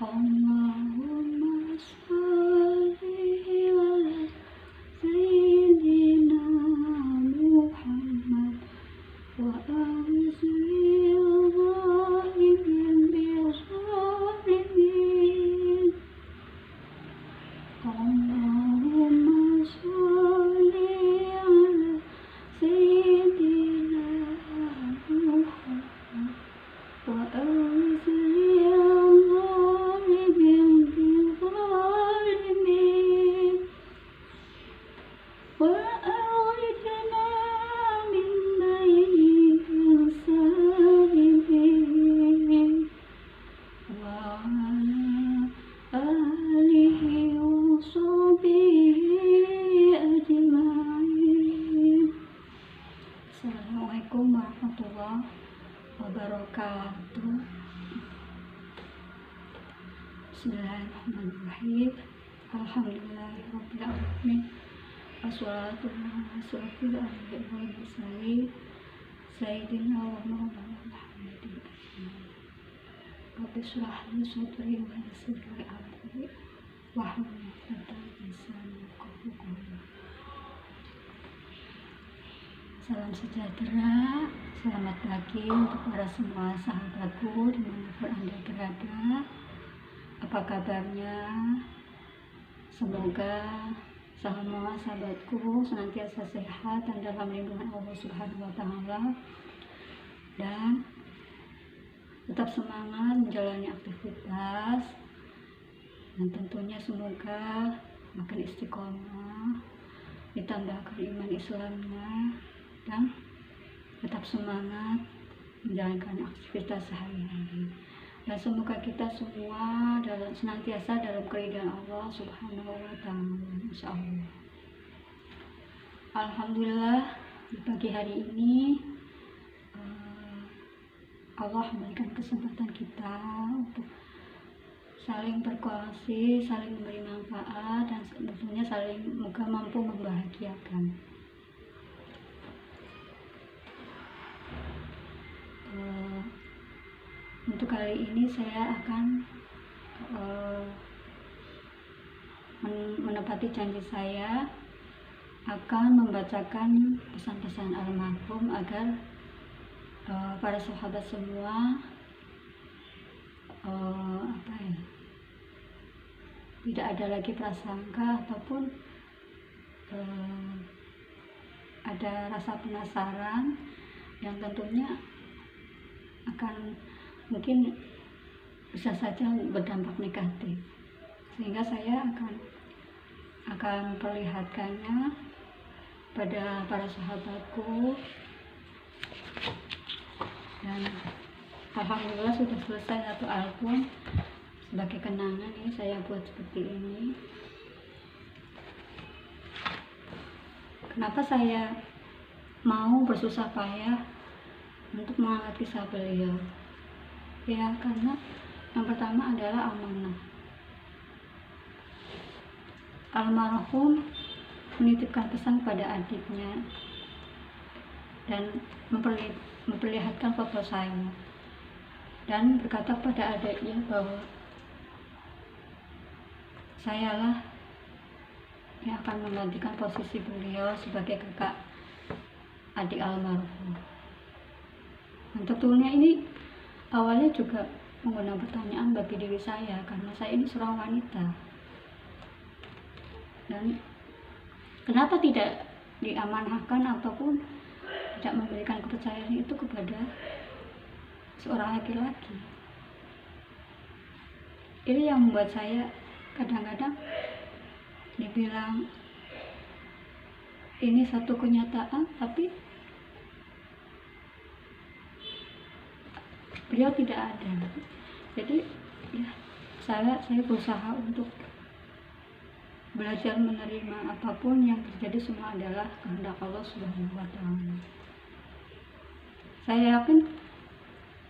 Allahumma sholli ala sayyidina Muhammad wa awzil zalimin bil zalimin. Allahumma sholli ala sayyidina Muhammad wa awzil Assalamualaikum warahmatullahi wabarakatuh. Bismillahirrahmanirrahim. Alhamdulillahirabbil alamin. Wassalatu wassalamu ala asyrofil mursalin sayyidina wa maulana Muhammadin. Rabbi shrah li sadri wa yassir li amri wahlul 'uqdatam min lisani yafqahu qawli. Salam sejahtera, selamat pagi untuk para semua sahabatku dimanapun Anda berada. Apa kabarnya? Semoga semua sahabatku senantiasa sehat dan dalam lindungan Allah Subhanahu wa Ta'ala, dan tetap semangat menjalani aktivitas, dan tentunya semoga makin istiqomah, ditambahkan iman Islamnya, dan tetap semangat menjalankan aktivitas sehari-hari. Dan semoga kita semua senantiasa dalam keridhaan Allah Subhanahu wa Ta'ala, insyaallah. Alhamdulillah, di pagi hari ini Allah memberikan kesempatan kita untuk saling berkongsi, saling memberi manfaat, dan tentunya saling semoga mampu membahagiakan. Untuk kali ini saya akan menepati janji saya akan membacakan pesan-pesan almarhum agar para sahabat semua tidak ada lagi prasangka ataupun ada rasa penasaran yang tentunya akan mungkin bisa saja berdampak negatif, sehingga saya akan perlihatkannya pada para sahabatku, dan alhamdulillah sudah selesai satu album sebagai kenangan. Ini saya buat seperti ini. Kenapa saya mau bersusah payah untuk mengangkat kisah beliau? Ya, karena yang pertama adalah amanah. Almarhum menitipkan pesan pada adiknya dan memperlihatkan foto saya, dan berkata pada adiknya bahwa sayalah yang akan menggantikan posisi beliau sebagai kakak adik almarhum. Dan tentunya ini awalnya juga mengundang pertanyaan bagi diri saya, karena saya ini seorang wanita, dan kenapa tidak diamanahkan ataupun tidak memberikan kepercayaan itu kepada seorang laki-laki. Ini yang membuat saya kadang-kadang dibilang ini satu kenyataan, tapi beliau tidak ada. Jadi ya, saya berusaha untuk belajar menerima apapun yang terjadi, semua adalah kehendak Allah Subhanahu wa Ta'ala. Saya yakin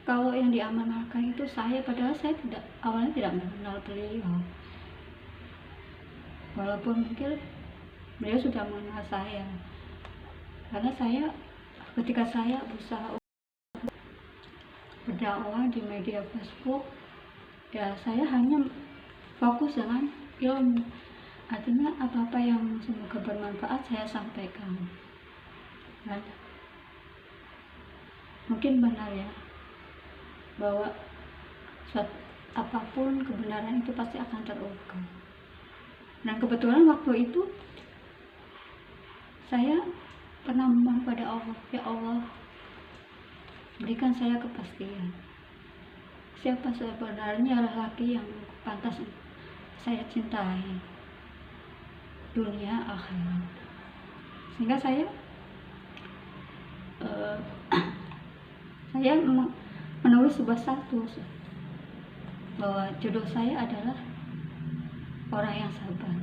kalau yang diamanahkan itu saya, padahal saya awalnya tidak mengenal beliau, walaupun mungkin beliau sudah mengenal saya, karena ketika saya berusaha berdakwah di media Facebook, ya saya hanya fokus dengan ilmu. Artinya apa-apa yang semoga bermanfaat saya sampaikan. Dan mungkin benar ya, bahwa apapun kebenaran itu pasti akan terungkap. Dan kebetulan waktu itu saya pernah memohon pada Allah, ya Allah, berikan saya kepastian siapa sebenarnya lelaki yang pantas saya cintai, dunia akhirat. Sehingga saya menulis sebuah status bahwa jodoh saya adalah orang yang sabar,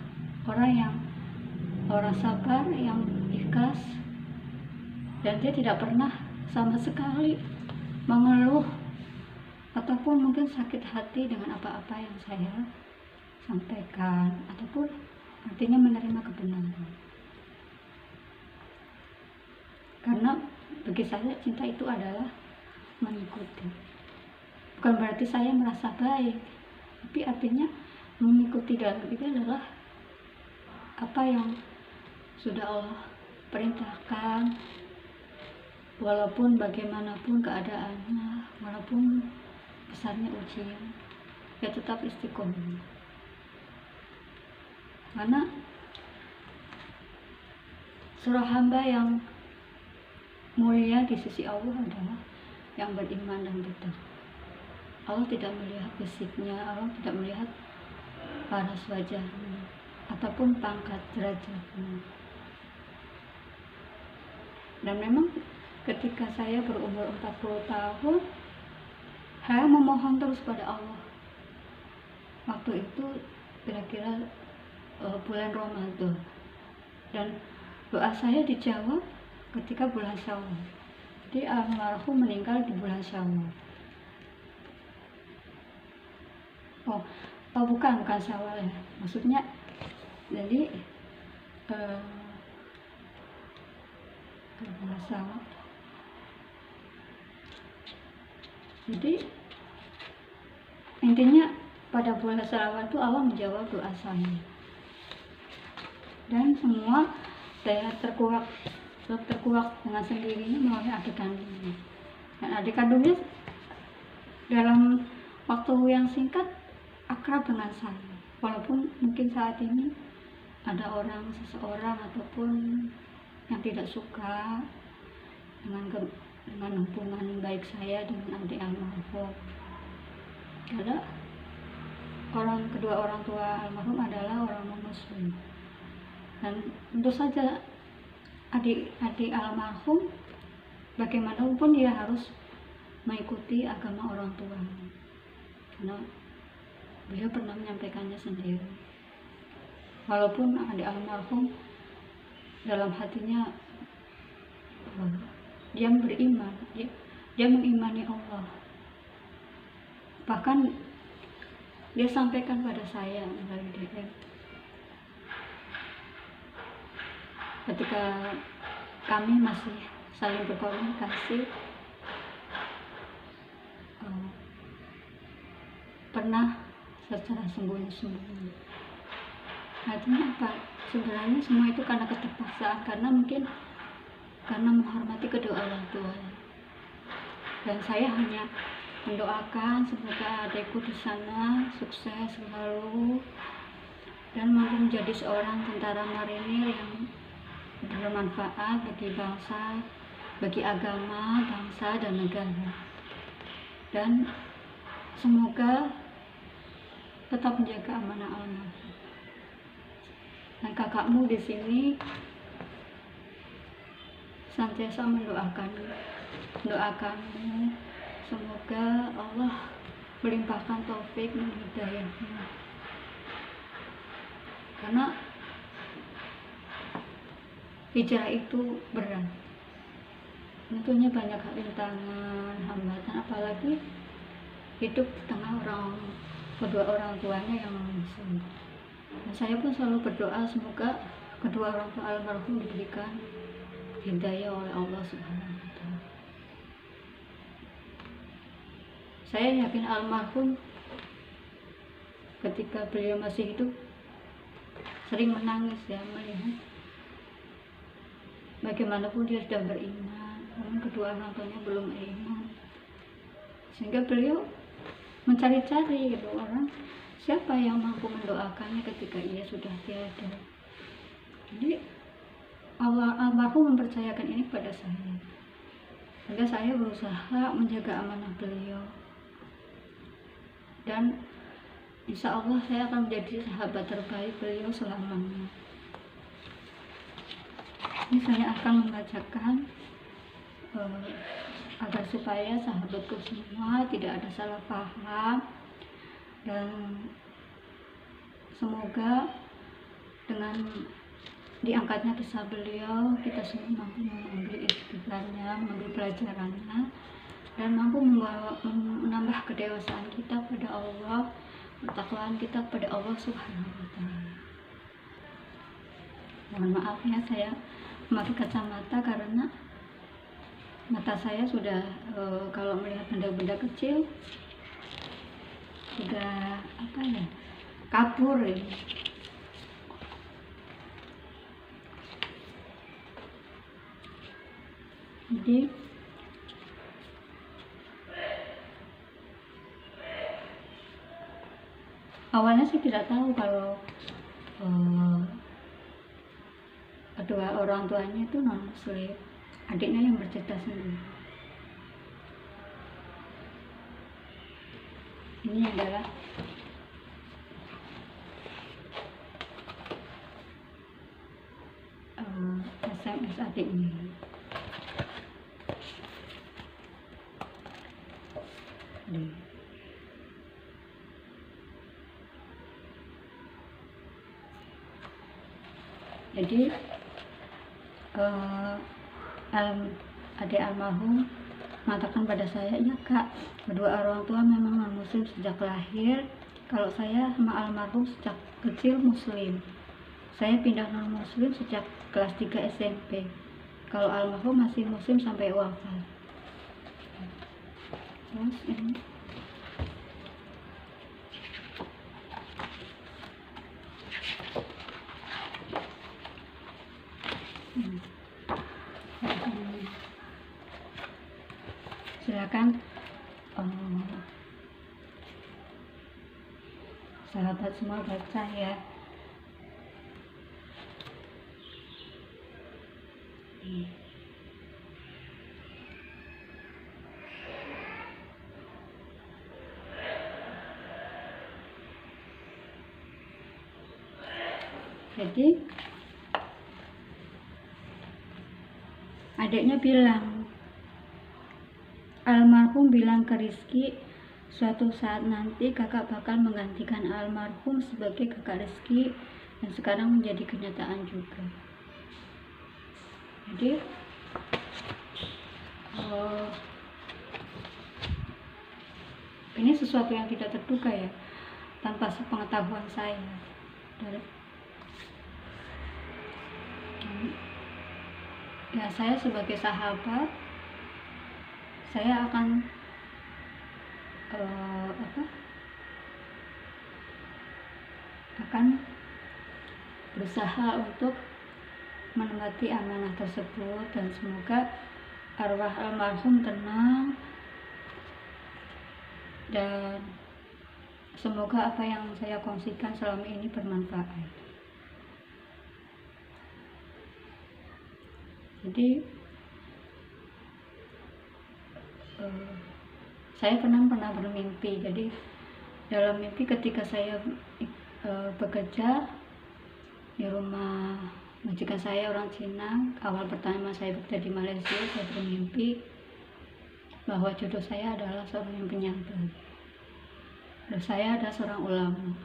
orang sabar yang ikhlas, dan dia tidak pernah sama sekali mengeluh ataupun mungkin sakit hati dengan apa-apa yang saya sampaikan, ataupun artinya menerima kebenaran. Karena bagi saya cinta itu adalah mengikuti, bukan berarti saya merasa baik, tapi artinya mengikuti dalam itu adalah apa yang sudah Allah perintahkan, walaupun bagaimanapun keadaannya, walaupun besarnya ujian, ya tetap istiqomah. Karena surah hamba yang mulia di sisi Allah adalah yang beriman dan bertakwa. Allah tidak melihat fisiknya, Allah tidak melihat paras wajahnya ataupun pangkat derajatnya. Dan memang ketika saya berumur 40 tahun, saya memohon terus pada Allah. Waktu itu kira-kira bulan Ramadan, dan doa saya dijawab ketika bulan Syawal. Jadi almarhum meninggal di bulan Syawal. Bukan Syawal ya, maksudnya jadi bulan Syawal. Jadi intinya pada bulan Syawal itu Allah menjawab doa saya, dan semua saya terkuak dengan sendirinya melalui adik kandungnya. Dan adik kandungnya dalam waktu yang singkat akrab dengan saya, walaupun mungkin saat ini ada seseorang ataupun yang tidak suka dengan hubungan baik saya dengan adik almarhum. Karena kedua orang tua almarhum adalah orang non-muslim, dan tentu saja adik almarhum bagaimanapun dia harus mengikuti agama orang tua, karena beliau pernah menyampaikannya sendiri. Walaupun adik almarhum dalam hatinya dia beriman, dia mengimani Allah. Bahkan dia sampaikan pada saya melalui DM ketika kami masih saling berkomunikasi, pernah secara sembunyi-sembunyi. Artinya apa? Sebenarnya semua itu karena keterpaksaan, karena menghormati kedua orang tua. Dan saya hanya mendoakan semoga adikku di sana sukses selalu dan mampu menjadi seorang tentara marinir yang bermanfaat bagi bangsa, bagi agama, bangsa dan negara. Dan semoga tetap menjaga amanah almarhum. Dan kakakmu di sini senantiasa mendoakanmu, semoga Allah melimpahkan taufik dan hidayahnya. Karena hijrah itu berat, tentunya banyak rintangan, hambatan, apalagi hidup di tengah kedua orang tuanya yang muslim. Dan saya pun selalu berdoa semoga kedua orang tua almarhum diberikan hidayah oleh Allah Subhanahu wa Ta'ala. Saya yakin almarhum ketika beliau masih hidup sering menangis ya, melihat bagaimanapun dia sudah beriman, namun kedua orang tuanya belum beriman, sehingga beliau mencari-cari gitu orang siapa yang mampu mendoakannya ketika ia sudah tiada. Jadi almarhum mempercayakan ini pada saya, sehingga saya berusaha menjaga amanah beliau, dan insya Allah saya akan menjadi sahabat terbaik beliau selamanya. Ini saya akan membacakan agar supaya sahabatku semua tidak ada salah paham, dan semoga dengan diangkatnya kisah beliau kita semua mampu mengambil iktibarnya, mengambil pelajarannya, dan mampu menambah kedewasaan kita pada Allah, ketakwaan kita pada Allah Subhanahu wa Ta'ala. Mohon maaf ya, saya memakai kacamata karena mata saya sudah kalau melihat benda-benda kecil sudah kabur ya. Jadi awalnya saya tidak tahu kalau kedua orang tuanya itu non muslim, adiknya yang bercerita sendiri. Ini adalah SMS adiknya. Jadi adik almarhum mengatakan pada saya, "Ya kak, kedua orang tua memang non muslim sejak lahir. Kalau saya sama almarhum sejak kecil muslim. Saya pindah non muslim sejak kelas 3 SMP. Kalau almarhum masih muslim sampai wafat." Terus ini silakan sahabat semua baca ya. Jadi adiknya bilang, almarhum bilang ke Rizky, suatu saat nanti kakak bakal menggantikan almarhum sebagai kakak Rizky, dan sekarang menjadi kenyataan juga. Jadi ini sesuatu yang tidak terduga ya, tanpa sepengetahuan saya. Ya, saya sebagai sahabat, saya akan berusaha untuk menepati amanah tersebut, dan semoga arwah almarhum tenang, dan semoga apa yang saya kongsikan selama ini bermanfaat. Jadi saya pernah bermimpi. Jadi dalam mimpi ketika saya bekerja di rumah majikan saya orang Cina, awal pertama saya bekerja di Malaysia, saya bermimpi bahwa jodoh saya adalah seorang yang penyabar, dan saya adalah seorang ulama.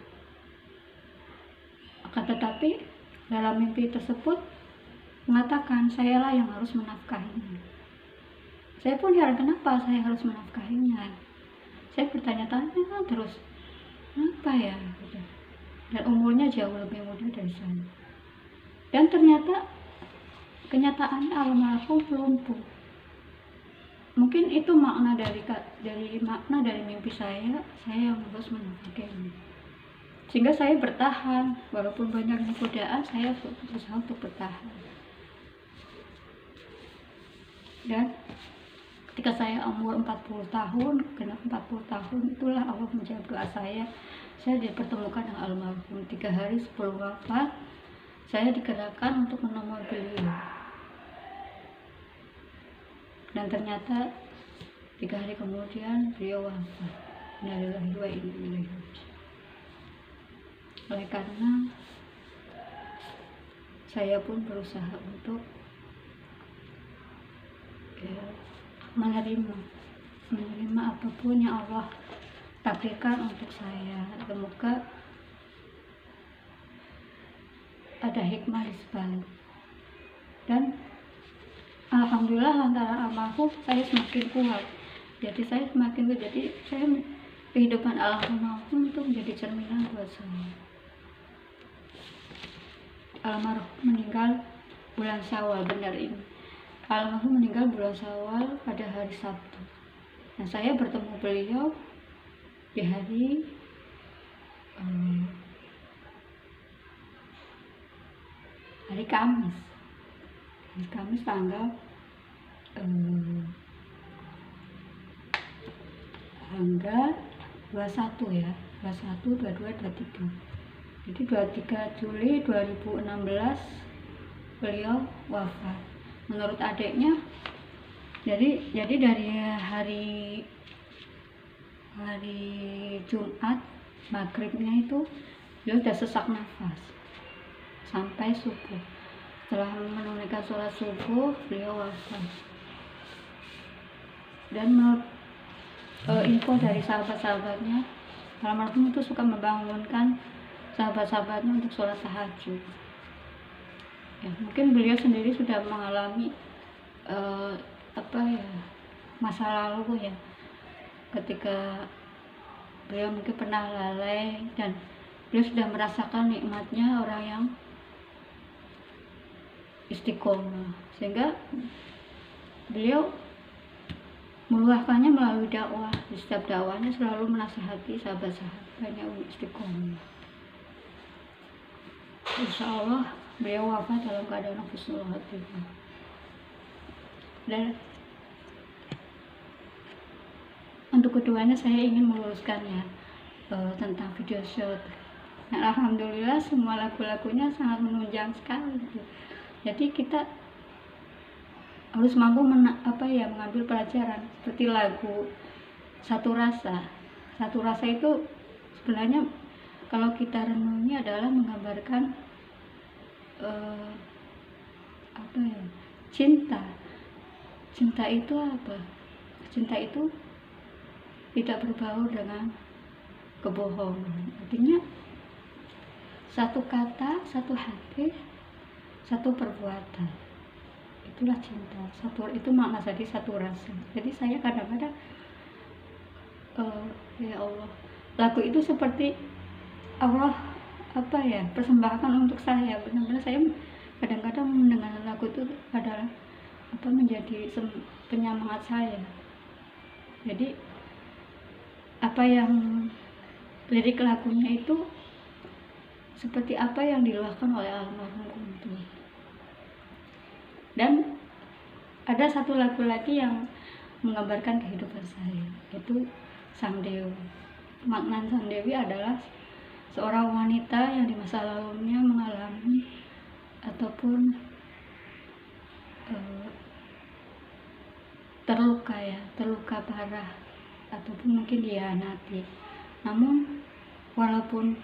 Akan tetapi dalam mimpi tersebut mengatakan sayalah yang harus menafkahinya. Saya pun heran kenapa saya harus menafkahinya. Saya bertanya-tanya terus, kenapa ya? Dan umurnya jauh lebih muda dari saya. Dan ternyata kenyataannya almarhum lumpuh. Mungkin itu makna dari mimpi saya yang harus menafkahinya. sehingga saya bertahan walaupun banyak godaan. Saya berusaha untuk bertahan. Dan ketika saya umur 40 tahun, genap 40 tahun, itulah Allah menjawab doa saya. Saya dipertemukan dengan almarhum 3 hari sebelum wafat. Saya digerakkan untuk menemui beliau. Dan ternyata 3 hari kemudian beliau wafat. Innalillahi wa inna ilaihi raji'un. Oleh karena saya pun berusaha untuk menerima apapun yang Allah takdirkan untuk saya. Semoga ada hikmah di sebalik. Dan alhamdulillah antara almarhum saya semakin kuat. Jadi saya kehidupan almarhum itu menjadi cerminan buat saya. Almarhum meninggal bulan Syawal, benar ini. Almarhum meninggal bulan Syawal pada hari Sabtu. Nah, saya bertemu beliau di hari Kamis. Hari Kamis tanggal 21 ya. 21, 22, 23. Jadi 23 Juli 2016 beliau wafat. Menurut adiknya, jadi dari hari Jumat maghribnya itu dia udah sesak nafas sampai subuh. Setelah menunaikan sholat subuh beliau wafat. Dan menurut info dari sahabat-sahabatnya, almarhum itu suka membangunkan sahabat-sahabatnya untuk sholat tahajud. Ya, mungkin beliau sendiri sudah mengalami masa lalu ya, ketika beliau mungkin pernah lalai dan beliau sudah merasakan nikmatnya orang yang istiqomah, sehingga beliau meluahkannya melalui dakwah. Di setiap dakwahnya selalu menasihati sahabat-sahabatnya untuk istiqomah. Insya Allah beliau wafat dalam keadaan husnul khotimah. Dan untuk keduanya saya ingin meluruskannya tentang video shoot. Nah, alhamdulillah semua lagu-lagunya sangat menunjang sekali. Jadi kita harus mampu mengambil pelajaran. Seperti lagu Satu Rasa. Satu Rasa itu sebenarnya kalau kita renungi adalah menggambarkan cinta. Cinta itu apa? Cinta itu tidak berbaur dengan kebohongan. Artinya satu kata, satu hati, satu perbuatan. Itulah cinta. Itu makna jadi satu rasa. Jadi saya kadang-kadang ya Allah, lagu itu seperti Allah persembahkan untuk saya. Benar-benar saya kadang-kadang mendengar lagu itu adalah menjadi penyemangat saya. Jadi apa yang lirik lagunya itu seperti apa yang diluahkan oleh almarhum itu. Dan ada satu lagu lagi yang menggambarkan kehidupan saya, yaitu Sang Dewi. Makna Sang Dewi adalah seorang wanita yang di masa lalunya mengalami ataupun terluka parah ataupun mungkin dihianati. Namun walaupun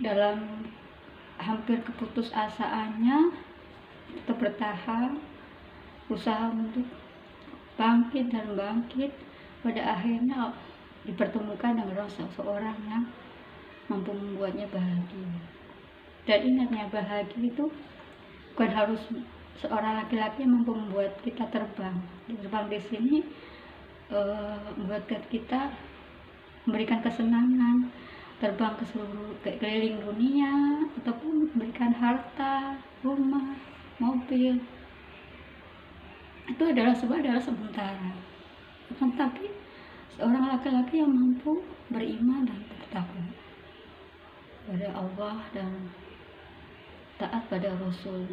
dalam hampir keputusasaannya tetap bertahan, usaha untuk bangkit, pada akhirnya dipertemukan dengan seseorang yang mampu membuatnya bahagia. Dan ingatnya, bahagia itu bukan harus seorang laki-laki yang mampu membuat kita terbang. Terbang di sini membuat kita memberikan kesenangan, terbang ke seluruh keliling dunia, ataupun memberikan harta, rumah, mobil. Itu adalah sementara. Tetapi seorang laki-laki yang mampu beriman dan bertakwa, dari Allah dan taat pada Rasul.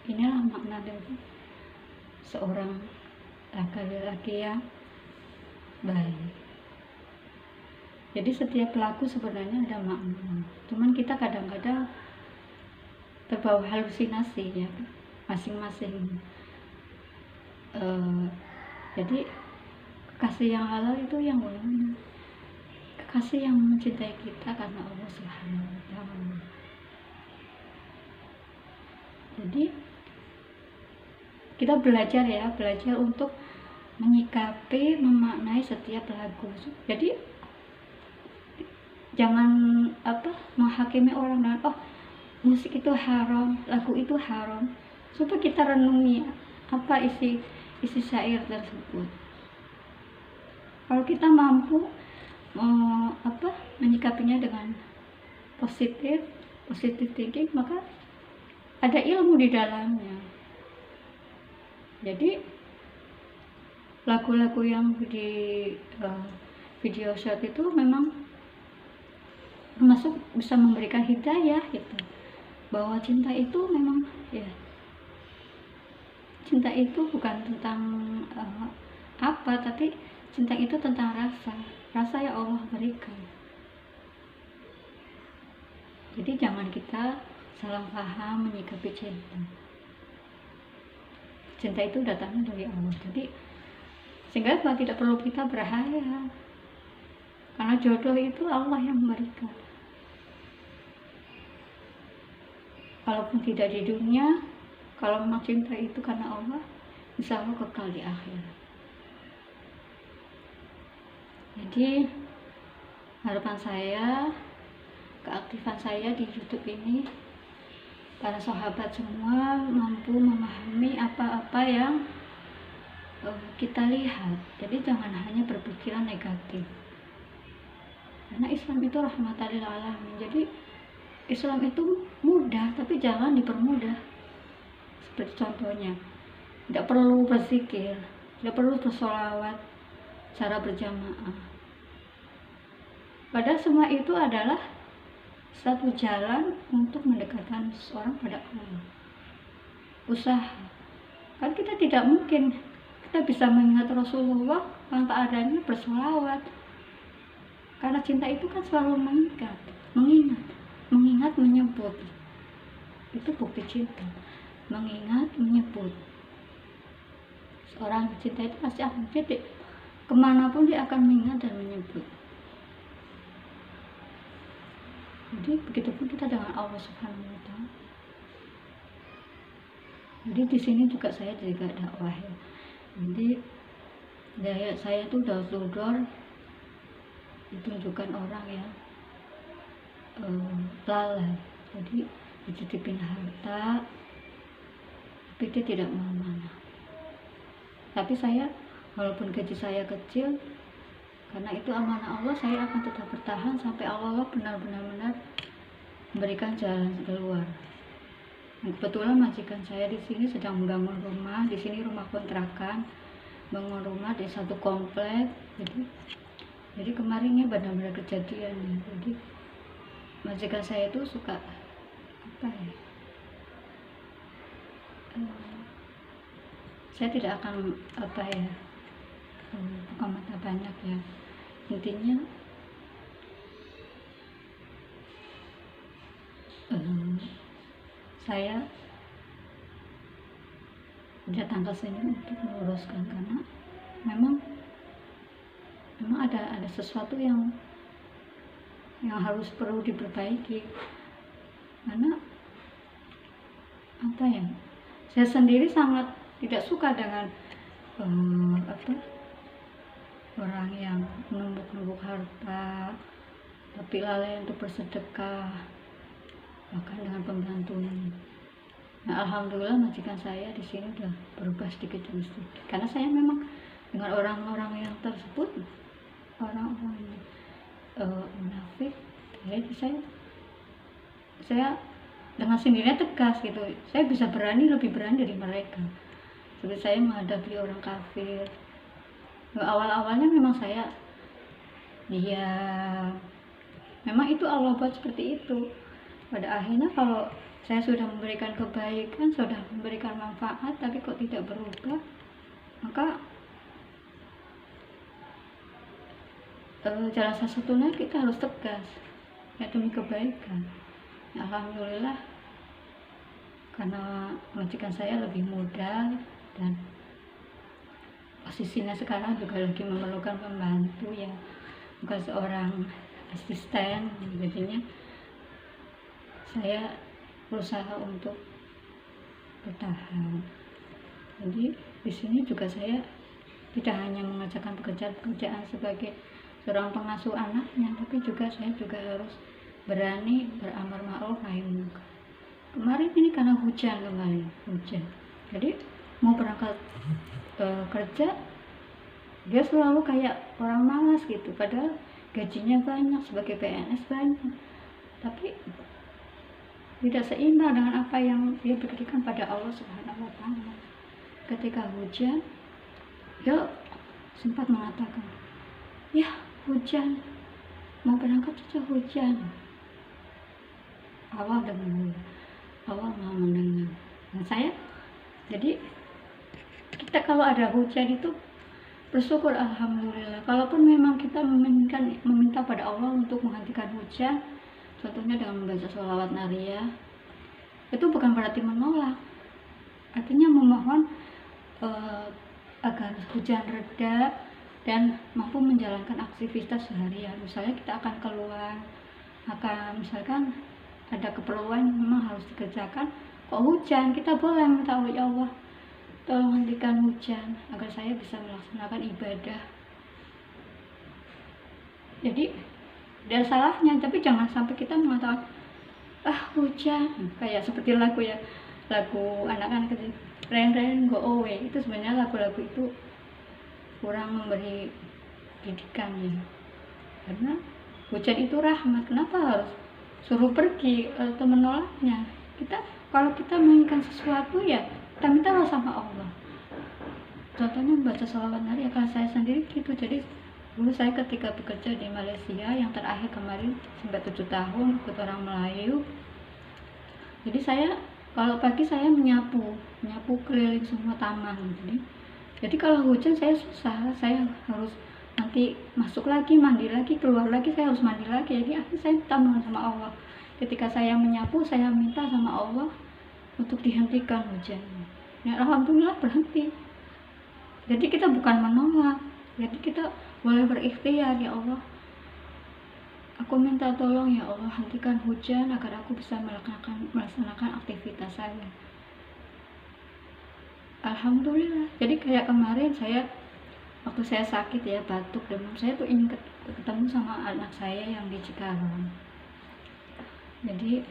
Inilah makna dari seorang laki-laki yang baik. Jadi setiap pelaku sebenarnya ada makna, cuman kita kadang-kadang terbawa halusinasi ya masing-masing. Jadi kekasih yang halal itu yang mana? Kekasih yang mencintai kita karena Allah Subhanahu wa Ta'ala. Jadi kita belajar untuk menyikapi, memaknai setiap lagu. Jadi jangan menghakimi orang dengan musik itu haram, lagu itu haram. Coba kita renungi apa isi syair tersebut. Kalau kita mampu menyikapinya dengan positif thinking, maka ada ilmu di dalamnya. Jadi lagu-lagu yang di video shot itu memang termasuk bisa memberikan hidayah gitu, bahwa cinta itu memang cinta itu bukan tentang tapi cinta itu tentang rasa yang Allah berikan. Jadi jangan kita salah paham menyikapi cinta. Cinta itu datangnya dari Allah. Jadi sehingga tidak perlu kita berhayal, karena jodoh itu Allah yang memberikan. Kalaupun tidak di dunia, kalau memang cinta itu karena Allah, insya Allah kekal di akhirat. Jadi harapan saya, keaktifan saya di YouTube ini, para sahabat semua mampu memahami apa-apa yang kita lihat. Jadi jangan hanya berpikiran negatif, karena Islam itu rahmatan lil alamin. Jadi Islam itu mudah, tapi jangan dipermudah. Seperti contohnya, tidak perlu berzikir, tidak perlu bersolawat secara berjamaah. Padahal semua itu adalah satu jalan untuk mendekatkan seorang pada Allah. Usaha. Kan kita tidak mungkin kita bisa mengingat Rasulullah tanpa adanya bersolawat. Karena cinta itu kan selalu mengingat, menyebut. Itu bukti cinta. Mengingat, menyebut. Seorang cinta itu pasti akan jadi kemanapun dia akan mengingat dan menyebut. Jadi begitupun kita dengan Allah Subhanahu wa Ta'ala. Jadi di sini juga saya juga dakwah ya. Jadi saya tuh door ditunjukkan orang yang lalai. Jadi dititipin harta, tapi dia tidak mau mana. Tapi saya, walaupun gaji saya kecil, karena itu amanah Allah, saya akan tetap bertahan sampai Allah benar-benar memberikan jalan keluar. Dan kebetulan majikan saya di sini sedang membangun rumah. Di sini rumah kontrakan, bangun rumah di satu komplek. Jadi kemarin ini benar-benar kejadian. Jadi majikan saya itu suka saya tidak akan buka mata banyak ya. Intinya saya datang ke sini untuk meluruskan, karena memang ada sesuatu yang harus perlu diperbaiki. Karena saya sendiri sangat tidak suka dengan orang yang menumpuk harta tapi lalai untuk bersedekah, bahkan dengan pembantunya. Nah, alhamdulillah majikan saya di sini udah berubah sedikit demi sedikit, karena saya memang dengan orang-orang yang tersebut, orang-orang munafik, jadi saya dengan sendirinya tegas gitu. Saya bisa lebih berani dari mereka. Seperti saya menghadapi orang kafir. Awal-awalnya memang saya Memang itu Allah buat seperti itu. Pada akhirnya kalau saya sudah memberikan kebaikan, sudah memberikan manfaat, tapi kok tidak berubah, maka jalan satu-satunya kita harus tegas, ya demi kebaikan. Ya, alhamdulillah, karena majikan saya lebih muda dan posisinya sekarang juga lagi memerlukan pembantu, ya bukan seorang asisten, jadinya saya berusaha untuk bertahan. Jadi di sini juga saya tidak hanya mengerjakan pekerjaan sebagai seorang pengasuh anaknya, tapi juga saya juga harus berani beramar ma'ruf nahi munkar. Kemarin ini karena hujan, jadi mau berangkat kerja dia selalu kayak orang malas gitu, padahal gajinya banyak, sebagai PNS banyak, tapi tidak seimbang dengan apa yang dia berikan pada Allah Subhanahu wa Ta'ala. Ketika hujan, dia sempat mengatakan, ya hujan, mau berangkat saja hujan. Allah dengar, Allah mau mendengar. Nah, saya jadi kita kalau ada hujan itu bersyukur, alhamdulillah. Kalaupun memang kita meminta pada Allah untuk menghentikan hujan, contohnya dengan membaca sholawat nariyah, itu bukan berarti menolak, artinya memohon agar hujan reda dan mampu menjalankan aktivitas seharian. Misalnya kita akan keluar, misalkan ada keperluan memang harus dikerjakan, kok hujan, kita boleh minta oleh Allah, tolong hentikan hujan agar saya bisa melaksanakan ibadah. Jadi tidak salahnya, tapi jangan sampai kita mengatakan hujan, kayak seperti lagu anak-anak kecil, rain go away. Itu sebenarnya lagu-lagu itu kurang memberi didikan, ya, karena hujan itu rahmat. Kenapa harus suruh pergi atau menolaknya? Kalau kita menginginkan sesuatu, ya kita mintalah sama Allah. Contohnya membaca sholawat nariyah, kalau saya sendiri gitu. Jadi dulu saya ketika bekerja di Malaysia, yang terakhir kemarin sampai 7 tahun ikut orang Melayu. Jadi saya kalau pagi saya menyapu keliling semua taman. Jadi kalau hujan saya susah, saya harus nanti masuk lagi, mandi lagi, keluar lagi, saya harus mandi lagi. Jadi akhirnya saya minta mohon sama Allah. Ketika saya menyapu, saya minta sama Allah untuk dihentikan hujannya. Ya alhamdulillah berhenti. Jadi kita bukan menolak, jadi kita boleh berikhtiar, ya Allah, aku minta tolong ya Allah, hentikan hujan agar aku bisa melaksanakan aktivitas saya. Alhamdulillah. Jadi kayak kemarin waktu saya sakit, ya, batuk, demam, saya tuh ingin ketemu sama anak saya yang di Cikarang. Jadi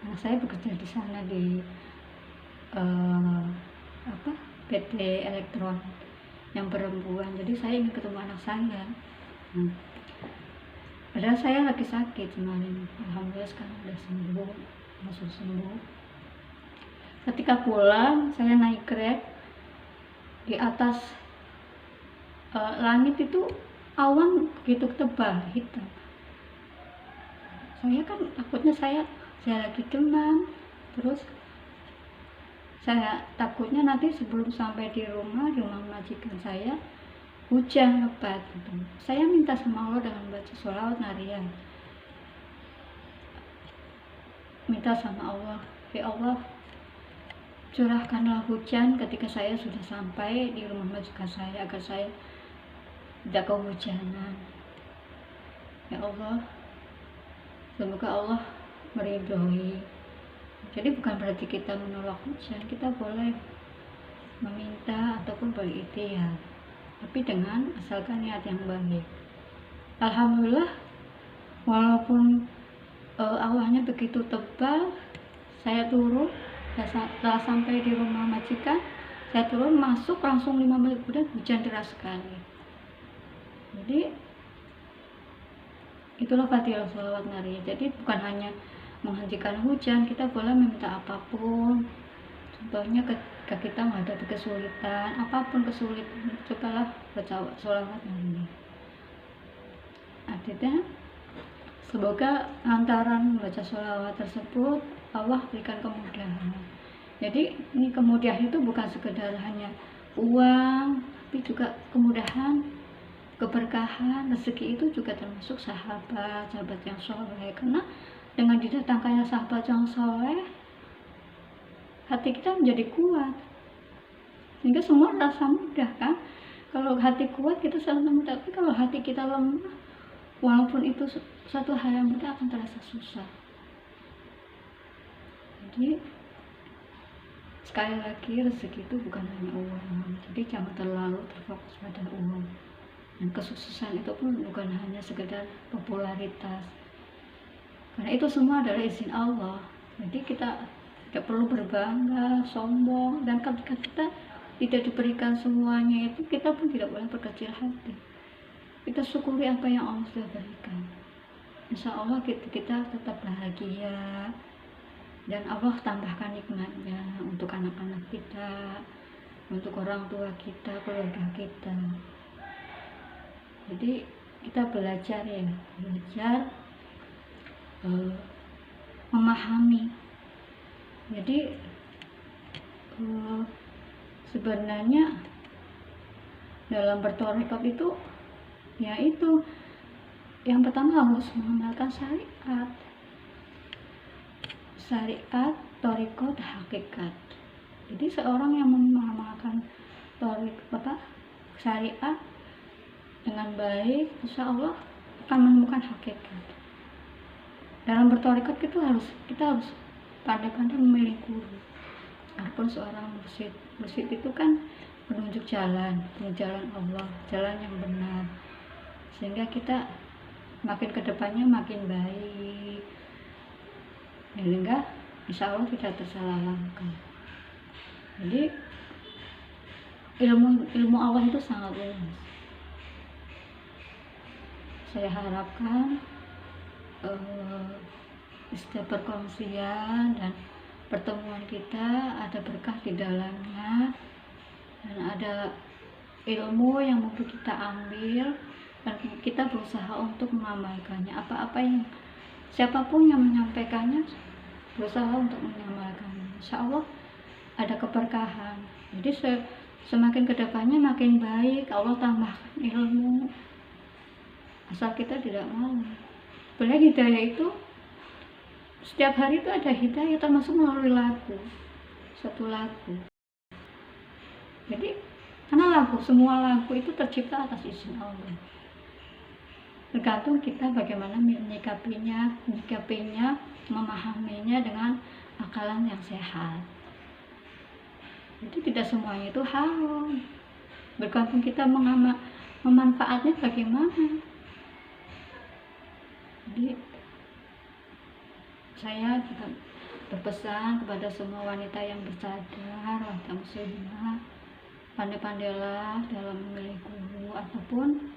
anak saya bekerja di sana di PT Elektron yang perempuan. Jadi saya ingin ketemu anak saya. Padahal saya lagi sakit kemarin. Alhamdulillah sekarang udah sembuh, masuk sembuh. Ketika pulang, saya naik Grab. Di atas langit itu awan begitu tebal, hitam. Saya kan takutnya saya lagi demam, terus saya takutnya nanti sebelum sampai di rumah majikan saya hujan lebat gitu. Saya minta sama Allah dengan baca sholawat nariyah, minta sama Allah, ya Allah, curahkanlah hujan ketika saya sudah sampai di rumah majikan saya, agar saya tidak kehujanan. Ya Allah, semoga Allah meridhoi. Jadi bukan berarti kita menolak hujan, kita boleh meminta ataupun berikhtiar, tapi dengan asalkan niat yang baik. Alhamdulillah, walaupun awannya begitu tebal, saya turun. Setelah sampai di rumah majikan, saya turun, masuk, langsung 5 menit kemudian hujan deras sekali. Jadi itulah fadilah sholawat nariyah. Jadi bukan hanya menghentikan hujan, kita boleh meminta apapun. Contohnya Ketika kita menghadapi kesulitan, apapun kesulitan, cobalah baca sholawat Nabi. Artinya semoga lantaran membaca sholawat tersebut Allah berikan kemudahan. Jadi ini kemudahan itu bukan sekedar hanya uang, tapi juga kemudahan, keberkahan, rezeki itu juga termasuk sahabat yang soleh. Karena dengan didatangkannya sahabat yang soleh, hati kita menjadi kuat, sehingga semua rasa mudah kan. Kalau hati kuat kita selalu mudah, tapi kalau hati kita lemah, walaupun itu suatu hal yang mudah akan terasa susah. Jadi sekali lagi, rezeki itu bukan hanya uang, jadi jangan terlalu terfokus pada uang. Dan kesuksesan itu pun bukan hanya sekedar popularitas, karena itu semua adalah izin Allah. Jadi kita tidak perlu berbangga, sombong, dan ketika kita tidak diberikan semuanya itu, kita pun tidak boleh berkecil hati. Kita syukuri apa yang Allah sudah berikan. Insya Allah kita tetap bahagia, dan Allah tambahkan nikmatnya untuk anak-anak kita, untuk orang tua kita, keluarga kita. Jadi kita belajar memahami. Jadi sebenarnya dalam bertarekat itu, yaitu yang pertama harus mengamalkan syariat, tarekat, hakikat. Jadi seorang yang mengamalkan syariat dengan baik, insya Allah akan menemukan hakikat. Dalam bertarekat kita harus pandai-pandai memilih guru. Adapun seorang mursyid itu kan menunjuk jalan Allah, jalan yang benar, sehingga kita makin kedepannya makin baik, sehingga insya Allah tidak tersalah langkah. Jadi ilmu Allah itu sangat luas. Saya harapkan setiap perkongsian dan pertemuan kita ada berkah di dalamnya, dan ada ilmu yang mungkin kita ambil, dan kita berusaha untuk mengamalkannya. Apa-apa yang siapapun yang menyampaikannya, berusaha untuk mengamalkannya. Insya Allah ada keberkahan. Jadi semakin kedepannya makin baik, Allah tambahkan ilmu, asal kita tidak mau. Sebenarnya hidayah itu setiap hari itu ada hidayah, termasuk melalui satu lagu. Jadi karena semua lagu itu tercipta atas izin Allah. Tergantung kita bagaimana menyikapinya, memahaminya dengan akalan yang sehat. Jadi tidak semuanya itu haram. Bergantung kita memanfaatnya bagaimana. Jadi saya juga berpesan kepada semua wanita yang bersadar, wanita muslimah, pandai-pandailah dalam memilih guru ataupun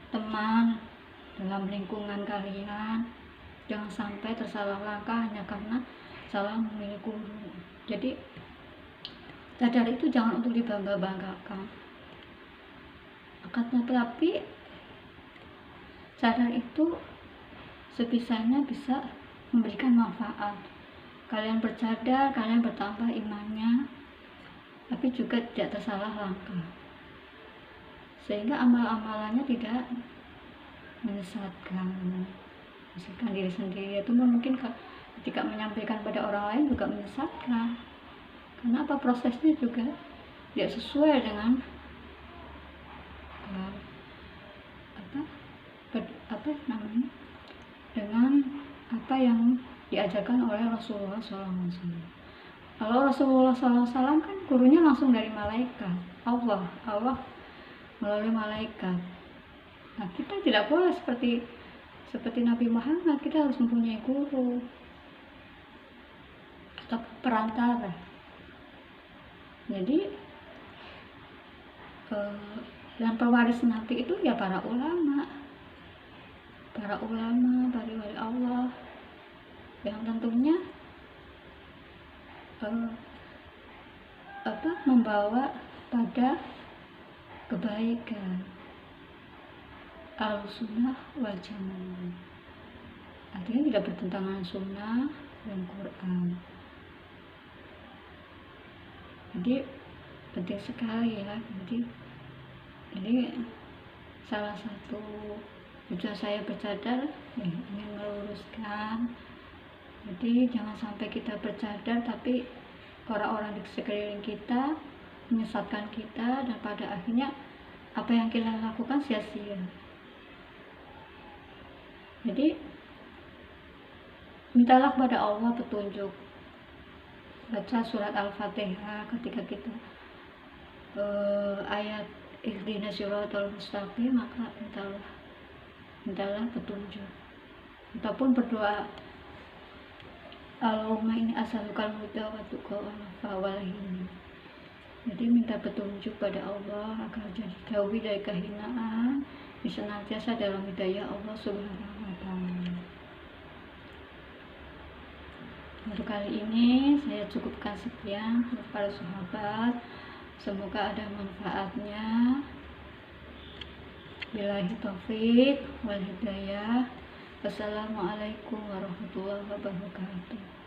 teman dalam lingkungan kalian. Jangan sampai tersalah langkah hanya karena salah memilih guru. Jadi sadar itu jangan untuk dibangga-banggakan. Tetapi sadar itu sebisanya bisa memberikan manfaat. Kalian bercadar, kalian bertambah imannya, tapi juga tidak tersalah langkah, sehingga amal-amalannya tidak menyesatkan diri sendiri. Itu mungkin ketika menyampaikan pada orang lain juga menyesatkan, karena prosesnya juga tidak sesuai dengan dengan apa yang diajarkan oleh Rasulullah SAW. Kalau Rasulullah SAW kan gurunya langsung dari malaikat, Allah melalui malaikat. Nah, kita tidak boleh seperti Nabi Muhammad, kita harus mempunyai guru atau perantara. Jadi dan pewaris Nabi itu ya para ulama, para wali Allah, yang tentunya membawa pada kebaikan. Al-sunnah wal jamaah, artinya tidak bertentangan sunnah dan Quran. Jadi penting sekali ya. Jadi salah satu tujuan saya bercadar ingin meluruskan. Jadi jangan sampai kita bercadar tapi orang-orang di sekeliling kita menyesatkan kita, dan pada akhirnya apa yang kita lakukan sia-sia. Jadi mintalah kepada Allah petunjuk, baca surat Al-Fatihah ketika kita ayat ihdinas siratal mustaqim, maka mintalah petunjuk, ataupun berdoa Allahumma inni as'alukal huda wa tuqa wal hidayah. Jadi minta petunjuk pada Allah agar dijauhi dari kehinaan, senantiasa dalam hidayah Allah Subhanahu wa Ta'ala. Untuk kali ini saya cukupkan sekian para sahabat. Semoga ada manfaatnya. Billahi taufik wal hidayah. Wassalamualaikum warahmatullahi wabarakatuh.